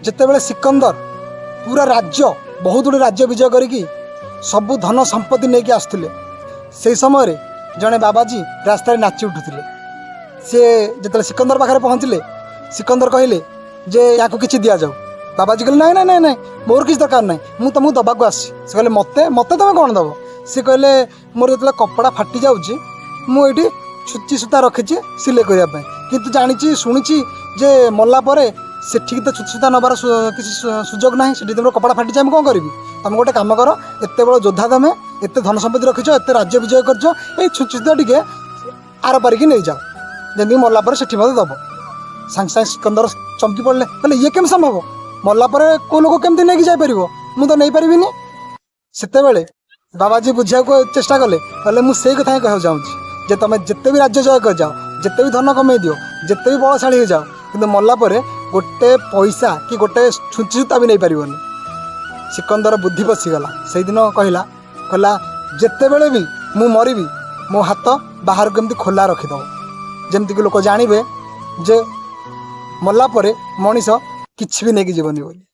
जितेबाला सिकंदर पूरा राज्य बहुत गुड़े राज्य विजय करी सबू धन संपत्ति नहीं आसुले से समय जड़े बाबाजी रास्ता नाची उठुले सी जो सिकंदर पाखे पहुँचले सिकंदर कहले जे या कि दि जाऊ बाबाजी कहले ना ना ना मोर किसी दरकार ना मुझे तुमको दबाक आसी कहले मत मत तुम कौन दब सी कहले मोर जो कपड़ा फाटी जाऊँगी मुझे छुची सूता रखी सिले करने कितु जानी शुणी जे मल्ला से ठीक तो छुची सूता नबार किसी सुजोग ना से तुम कपड़ा फाटी जाए कौन करी तुम गोटे कम कर एत बड़ योद्धा तुम एत धन संपत्ति रखीच एत राज्य विजय कर छुची सूता टे आर पारिकी नहीं जाओ जमी मल्ला से मत दब सांगे सांगे सिकंदर चमकी पड़े कहले ये केम संभव मल्ला को लोग केमती नहीं जापर मुझे नहीं पारि से बाबाजी बुझा चेष्टा कले कहले मुझे कथा कह चाहूँगी तुम जिते भी राज्य जय कर जाओ जिते भी धन कमे दियो जिते भी बलशाड़ी हो जाओ कि मल्ला गोटे पैसा कि गोटे छुंची सूता भी नहीं पार सिकंदर बुद्धि पशिगला से दिन कहला जिते बड़े भी मु मरबी मो हाथ बाहर केमती खोला रखीदब जमती कि लोक जानवे जे मल्ला मनीष किछि भी नहीं जीवनी बोली।